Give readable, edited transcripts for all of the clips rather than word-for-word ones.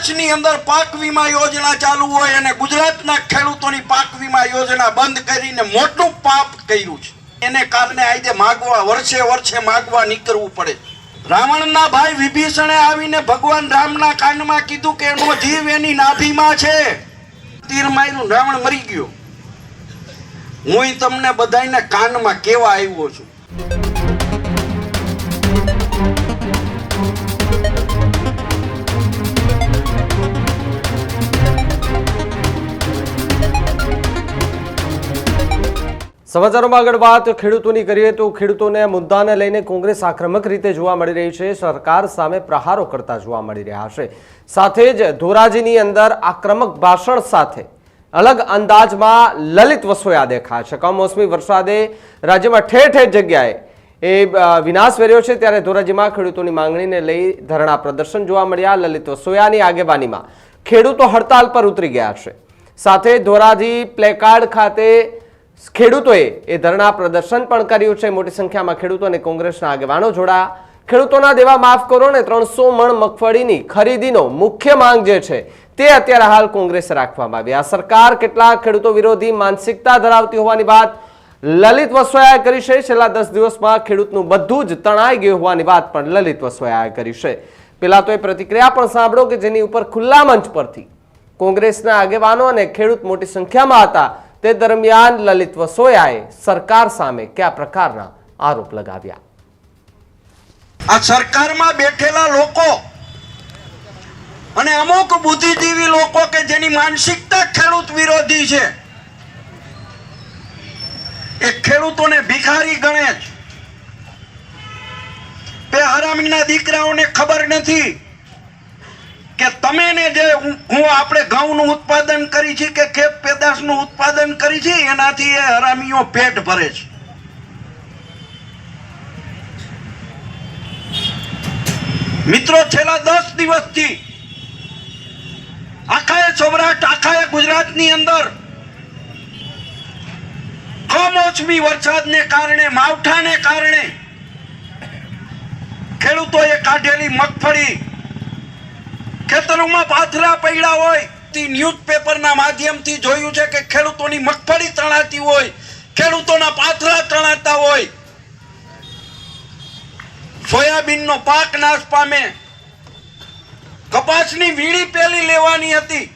દેશની અંદર પાક વીમા યોજના ચાલુ હોય અને ગુજરાતના ખેડૂતોની પાક વીમા યોજના બંધ કરીને મોટું પાપ કર્યું છે. એને કારણે આજે માગવા વર્ષે માગવા નીકળવું પડે. રાવણના ભાઈ વિભીષણે આવીને ભગવાન રામના કાનમાં કીધું કે એનો જીવ એની નાભીમાં છે. તીર માર્યું, રાવણ મરી ગયો. હું તમને બધાને કાનમાં કેવા આવ્યો છું. સમાચારોમાં આગળ વાત ખેડૂતોની કરીએ તો ખેડૂતોને મુદ્દાને લઈને કોંગ્રેસ આક્રમક રીતે જોવા મળી રહી છે. સરકાર સામે પ્રહારો કરતા જોવા મળી રહ્યા છે. સાથે જ ધોરાજીની અંદર આક્રમક ભાષણ સાથે અલગ અંદાજમાં લલિત વસોયા દેખાય છે. કમોસમી વરસાદે રાજ્યમાં ઠેર ઠેર જગ્યાએ એ વિનાશ વેર્યો છે, ત્યારે ધોરાજીમાં ખેડૂતોની માંગણીને લઈ ધરણા પ્રદર્શન જોવા મળ્યા. લલિત વસોયાની આગેવાનીમાં ખેડૂતો હડતાલ પર ઉતરી ગયા છે. સાથે ધોરાજી પ્લેકાર્ડ ખાતે ખેડૂતોએ એ ધરણા પ્રદર્શન પણ કર્યું છે. મોટી સંખ્યામાં ખેડૂતો અને કોંગ્રેસના આગેવાનો જોડાયા. ખેડૂતોના દેવા માફ કરો ને 300 મણ મગફળીની ખરીદીનો મુખ્ય માંગ જે છે તે અત્યારે હાલ કોંગ્રેસે રાખવામાં આવી. આ સરકાર કેટલાક ખેડૂતો વિરોધી માનસિકતા ધરાવતી હોવાની વાત લલિત વસોયાએ કરી છે. છેલ્લા 10 દિવસમાં ખેડૂતનું બધું જ તણાઈ ગયું હોવાની વાત પણ લલિત વસોયાએ કરી છે. પેલા તો એ પ્રતિક્રિયા પણ સાંભળો કે જેની ઉપર ખુલ્લા મંચ પરથી કોંગ્રેસના આગેવાનો અને ખેડૂત મોટી સંખ્યામાં હતા. તે દરમિયાન લલિત વસોયાએ સરકાર સામે કયા પ્રકારના આરોપ લગાવ્યા. આ સરકારમાં બેઠેલા લોકો અને અમુક બુદ્ધિજીવી લોકો કે જેની માનસિકતા ખેડૂત વિરોધી છે, એ ખેડૂતોને ભિખારી ગણે છે. બે હરામીના દીકરાઓને ખબર નથી કે તમે ને જે હું આપણે ઘઉંનું ઉત્પાદન કરી છે કે ખેત પેદાશનું ઉત્પાદન કરી છે, એનાથી એ હરામીઓ પેટ ભરે છે. મિત્રો, છેલ્લા 10 દિવસથી આખા સૌરાષ્ટ્ર, આખા ગુજરાતની અંદર કમોસમી વરસાદને કારણે, માવઠાને કારણે ખેડૂતોએ કાઢેલી મગફળી ખેતરોમાં પાથરા પડ્યા હોય. ન્યૂઝપેપરના માધ્યમથી જોયું છે કે ખેડૂતોની મગફળી તણાતી હોય, ખેડૂતોના પાથરા તણાતા હોય. સોયાબીનનો પાક નાશ પામે. કપાસની વીણી પેલી લેવાની હતી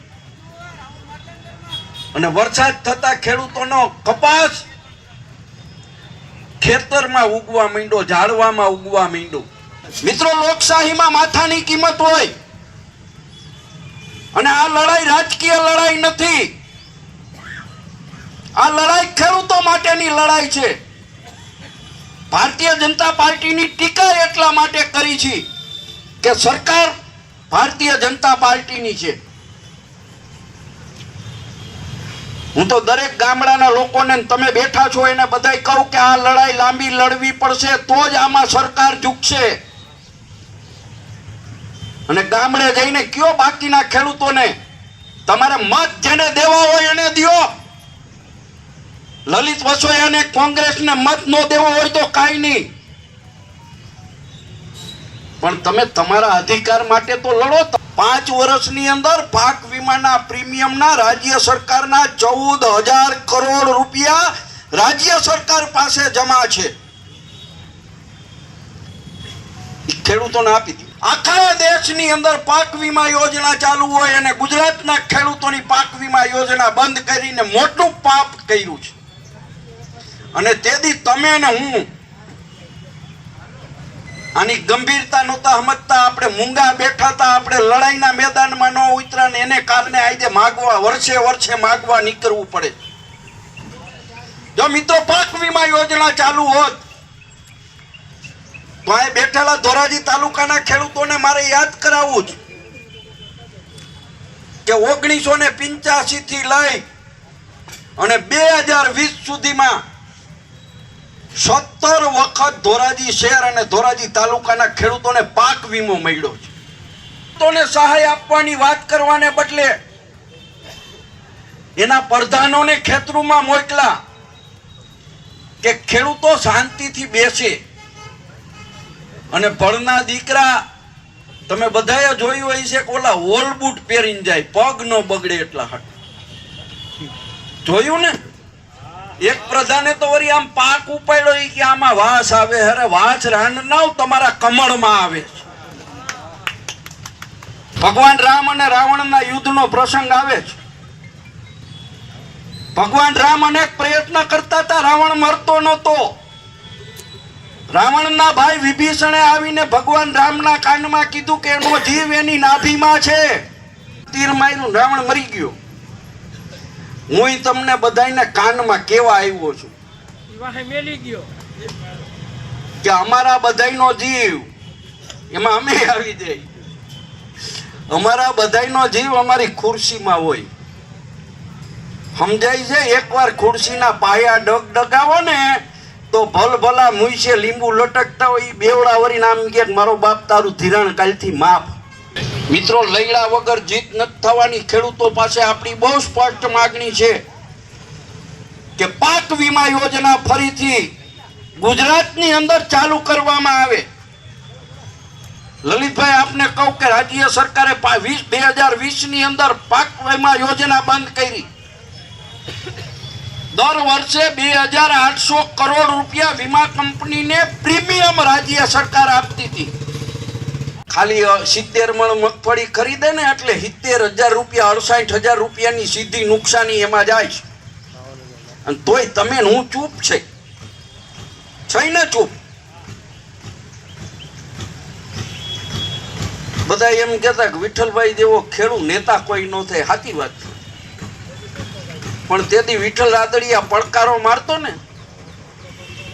અને વરસાદ થતા ખેડૂતોનો કપાસ ખેતરમાં ઉગવા માંડ્યો, ઝાડવામાં ઉગવા માંડ્યો. મિત્રો, લોકશાહીમાં માથાની કિંમત હોય અને આ લડાઈ રાજકીય લડાઈ નથી. આ લડાઈ ખેડૂતો માટેની લડાઈ છે. ભારતીય જનતા પાર્ટીની ટીકા એટલા માટે કરી છે કે સરકાર ભારતીય જનતા પાર્ટીની છે. હું તો દરેક ગામડાના લોકોને, તમે બેઠા છો એને બધાય કહું કે આ લડાઈ લાંબી લડવી પડશે, તો જ આમાં સરકાર ઝૂકશે. અને ગામડે જઈને કયો બાકીના ખેડૂતોને, તમારે મત જેને દેવા હોય એને દ્યો. લલિત વસોયાને, કોંગ્રેસને મત ન દેવો હોય તો કાંઈ નહીં, પણ તમે તમારા અધિકાર માટે તો લડો. 5 વર્ષની અંદર પાક વીમાના પ્રીમિયમના રાજ્ય સરકારના 14,000 કરોડ રૂપિયા રાજ્ય સરકાર પાસે જમા છે. ખેડૂતોને આપી દીધું. આખા દેશની અંદર પાક વીમા યોજના ચાલુ હોય અને ગુજરાતના ખેડૂતોની પાક વીમા યોજના બંધ કરીને મોટું પાપ કર્યું છે. અને તેથી તમે ને હું આની ગંભીરતા નહોતા સમજતા. આપણે મૂંગા બેઠા હતા, આપણે લડાઈના મેદાનમાં ન ઉતર્યા ને એને કારણે આજે માગવા વર્ષે માગવા નીકળવું પડે. જો મિત્રો પાક વીમા યોજના ચાલુ હોત તો આ બેઠેલા ધોરાજી તાલુકાના ખેડૂતોને મારે યાદ કરાવવું છે કે 1985 થી લઈ અને 2020 સુધીમાં 17 વખત ધોરાજી શહેર અને ધોરાજી તાલુકાના ખેડૂતોને પાક વીમો મળ્યો છે. ખેડૂતોને સહાય આપવાની વાત કરવાને બદલે એના પ્રધાનોને ખેતરોમાં મોકલા કે ખેડૂતો શાંતિથી બેસે અને ભણના દીકરા તમે બધાએ જોયું હોય છે કે ઓલા હોલ બૂટ પહેરીને જાય, પગ ન બગડે એટલા હાટ. જોયું ને? એક પ્રધાને તો વળી આમ પાક ઉપાડ્યો ઈ કે આમાં વાસ આવે. અરે વાસ રાંડ ના તમારા કમળમાં આવે. ભગવાન રામ અને રાવણના યુદ્ધનો પ્રસંગ આવે છે. ભગવાન રામ અનેક પ્રયત્ન કરતા હતા, રાવણ મરતો નહોતો. રાવણના ભાઈ વિભીષણે આવીને ભગવાન રામના કાનમાં કીધું કે એનો જીવ એની નાભીમાં છે. તીર માર્યું, રાવણ મરી ગયો. હું તમને બધાને કાનમાં કેવા આવ્યો છું કે અમારા બધાનો જીવ એમાં અમે આવી જઈએ. અમારા બધાનો જીવ અમારી ખુરશીમાં હોય. સમજાય છે? એકવાર ખુરશીના પાયા ડગાવો ને તો ભલભલા મુઈસે લીંબુ લટકતા હોય બેવડા વરી નામ કે મારો બાપ તારું ધિરાણ કાલથી માફ. મિત્રો, લૈડા વગર જીત નથી થવાની. ખેડૂતો પાસે આપણી બહુ સ્પષ્ટ માગણી છે કે પાક વીમા યોજના ફરીથી ગુજરાતની અંદર ચાલુ કરવામાં આવે. લલિતભાઈ, આપને કહું કે રાજ્ય સરકારે 2020 ની અંદર પાક વીમા યોજના બંધ કરી. દર વર્ષે 2800 કરોડ રૂપિયા વીમા કંપનીને પ્રીમિયમ રાજ્ય સરકાર આપતી હતી. ખાલી 70 મણ મગફળી ખરીદે ને એટલે 70,000 રૂપિયા 68,000 રૂપિયાની સીધી નુકસાની એમાં જાય છે. અને તોય તમે હું ચૂપ છે ને ચૂપ. બધા એમ કહેતા કે વિઠ્ઠલભાઈ જેવો ખેડૂત નેતા કોઈ ન થાય. સાચી વાત છે, પણ તેથી વિઠ્ઠલ રાદડિયા પડકારો મારતો ને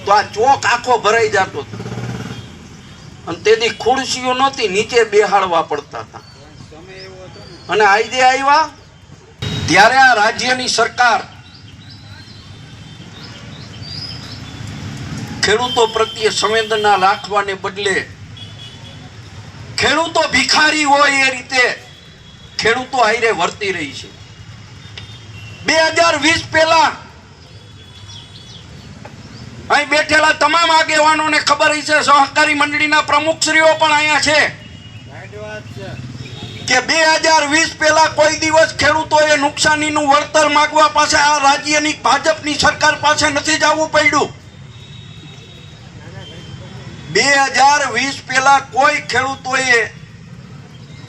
તો આ ચોક આખો ભરાઈ જતો. અને તેથી ખુરશીઓ નહોતી, નીચે બેહાડવા પડતા હતા. અને આજે આવ્યા ત્યારે આ રાજ્યની સરકાર ખેડૂતો પ્રત્યે સંવેદના રાખવાને બદલે ખેડૂતો ભિખારી હોય એ રીતે ખેડૂતો હારે વર્તી રહી છે. 2020 પહેલા અહીં બેઠેલા તમામ આગેવાનોને ખબર છે, સહકારી મંડળીના પ્રમુખશ્રીઓ પણ અહીંયા છે કે 2020 પહેલા કોઈ દિવસ ખેડૂતોએ નુકસાનીનું વળતર માંગવા પાસે આ રાજ્યની ભાજપની સરકાર પાસે નથી જવું પડ્યું. 2020 પહેલા કોઈ ખેડૂતોએ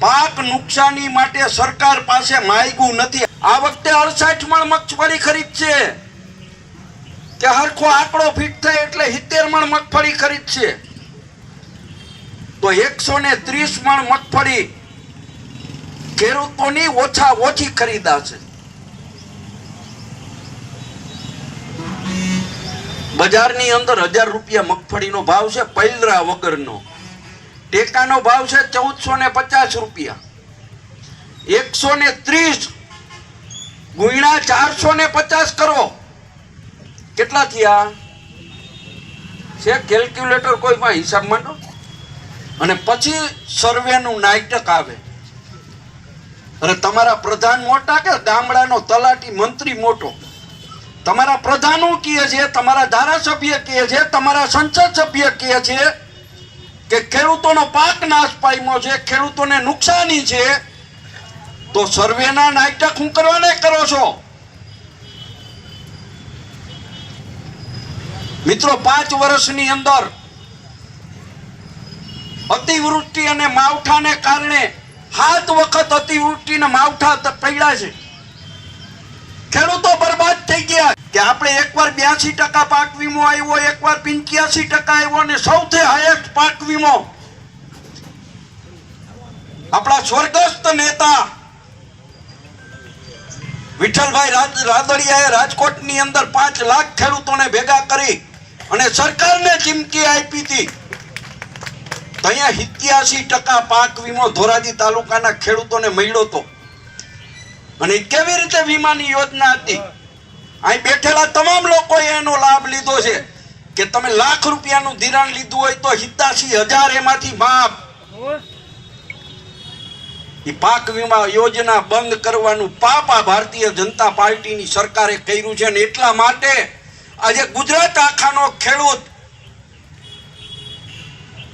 પાક નુકસાની માટે સરકાર પાસે માંગ્યું નથી. આ વખતે 68 મણ મગફળી ખરીદશે કે હરખો આંકડો ફિટ થાય એટલે 70 મણ મગફળી ખરીદશે તો 130 મણ મગફળી ખેડૂતોની ઓછી ખરીદાશે. બજારની અંદર 1000 રૂપિયા મગફળીનો ભાવ છે, પૈલરા વગરનો. ટેકાનો ભાવ છે 1450 રૂપિયા. 130 ગુણ્યા 450 કરો, કેટલા થયા છે? કેલ્ક્યુલેટર કોઈમાં હિસાબ માંડો. અને પછી સર્વેનું નાટક આવે. અરે તમારા પ્રધાન મોટા કે ગામડાનો તલાટી મંત્રી મોટો? તમારા પ્રધાનો કહે છે, તમારા ધારાસભ્ય કહે છે, તમારા સંસદ સભ્ય કહે છે કે ખેડૂતોનો પાક નાશ પામ્યો છે, ખેડૂતોને નુકસાની છે, તો સર્વેના નાટક હું કરવાને કરો છો? મિત્રો, 5 વર્ષની અંદર અતિવૃષ્ટિ અને માવઠાને કારણે 7 વખત અતિવૃષ્ટિ અને માવઠા પડ્યા છે. ખેડૂતો બરબાદ થઈ ગયા. કે આપણે એકવાર 82% પાક વીમો આવ્યો, એકવાર 85% આવ્યો, અને સૌથી હાઈએસ્ટ પાક વીમો આપણા સ્વર્ગસ્થ નેતા વિઠ્ઠલભાઈ રાદડિયાએ રાજકોટની અંદર 5 લાખ ખેડૂતોને ભેગા કરી અને સરકારને ચીમકી આપી હતી. તો અહીંયા 87% પાક વીમો ધોરાજી તાલુકાના ખેડૂતોને મળ્યો હતો. અને કેવી રીતે વીમાની યોજના હતી? અહીં બેઠેલા તમામ લોકોએ એનો લાભ લીધો છે કે તમે લાખ રૂપિયાનું ધિરાણ લીધું હોય તો 87,000 એમાંથી માફ. એ પાક વીમા યોજના બંધ કરવાનું પાપ આ ભારતીય જનતા પાર્ટીની સરકારે કર્યું છે. અને એટલા માટે આજે ગુજરાત આખાનો ખેડૂત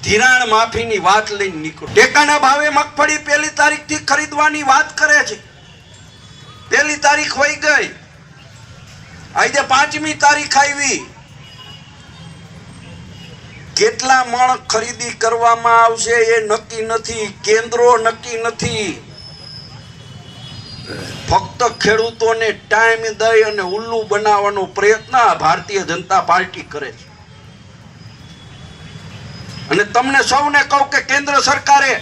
ધિરાણ માફીની વાત લઈને નીકળો. ટેકાના ભાવે મગફળી 1 તારીખથી ખરીદવાની વાત કરે છે. 1 તારીખ વહી ગઈ, આજે 5મી તારીખ આવી. કેટલા મણ ખરીદી કરવામાં આવશે એ નક્કી નથી, કેન્દ્રો નક્કી નથી. ફક્ત ખેડૂતોને ટાઈમ દઈ અને ઉલ્લુ બનાવવાનો પ્રયત્ન ભારતીય જનતા પાર્ટી કરે છે. અને તમને સૌને કહું કે કેન્દ્ર સરકારે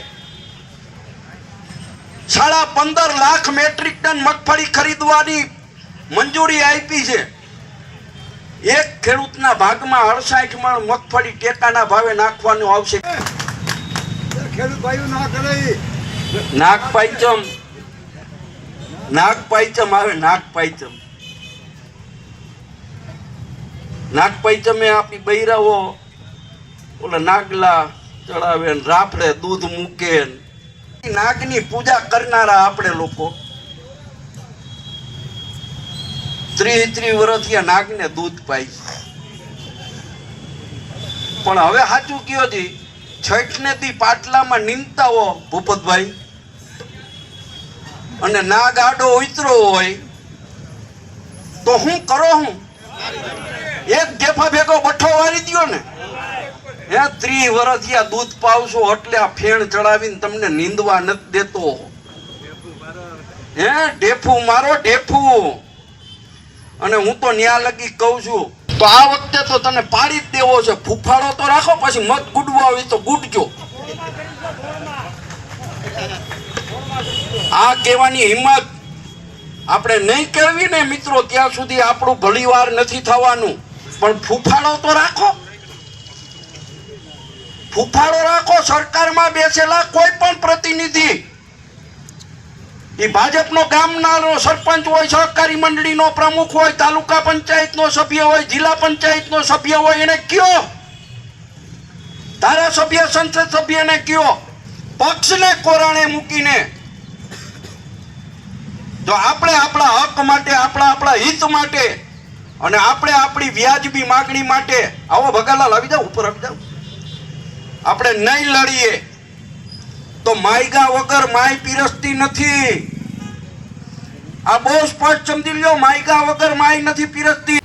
15.5 લાખ મેટ્રિક ટન મગફળી ખરીદવાની મંજૂરી આપી છે. એક ખેડૂતના ભાગમાં 68 મણ મગફળી ટેકાના ભાવે નાખવાનું આવશે. ખેડૂત ભાઈઓ ના કરે નાગપાંચમ આવે. નાગપાંચમે આપી બૈરાઓ ઓલા નાગલા ચડાવે ને રાફડે દૂધ મૂકે. નાગની પૂજા કરનારા આપણે લોકો 30 વર્ષથી નાગને દૂધ પાય. પણ હવે સાચું કયો જી, છઠને દી પાટલામાં નીંદતા હો ભૂપતભાઈ, અને નાગ આડો ઉતરો હોય તો હું કરો? હું એક ગેફા ભેગો બઠ્ઠો વારી દ્યો ને. 30 વર્ષથી આ દૂધ પાવશો એટલે આ ફેણ ચડાવીને તમને નીંદવા નથી દેતો. ઢેફું મારો ઢેફું. અને હું તો ન્યા લગી કહું છું, તો આ વખતે તો તને પાડી જ દેવો છે. ફૂફાડો તો રાખો, પછી મત ગુડવા હોય તો ગુડજો. આ કહેવાની હિંમત આપણે નહીં કરવી ને મિત્રો, ત્યાં સુધી આપણું ભલીવાર નથી થવાનું. પણ ફૂફાડો તો રાખો, ફૂફાડો રાખો. સરકારમાં બેસેલા કોઈ પણ પ્રતિનિધિ, એ ભાજપનો ગામનો સરપંચ હોય, સહકારી મંડળીનો પ્રમુખ હોય, તાલુકા પંચાયતનો સભ્ય હોય, જિલ્લા પંચાયતનો સભ્ય હોય, એને કયો, ધારાસભ્ય સંસદ સભ્યને કયો, પક્ષને કોરાણે મૂકીને જો આપણે આપણા હક માટે, આપણા હિત માટે અને આપણે આપણી વ્યાજબી માગણી માટે, આવો ભગાલાલ આવી જાવ, ઉપર આવી જાવ, આપણે નહીં લડીએ તો માયગા વગર માય પીરસતી નથી. આ બહુ સ્પષ્ટ સમજી લ્યો, માયગા વગર માય નથી પીરસતી.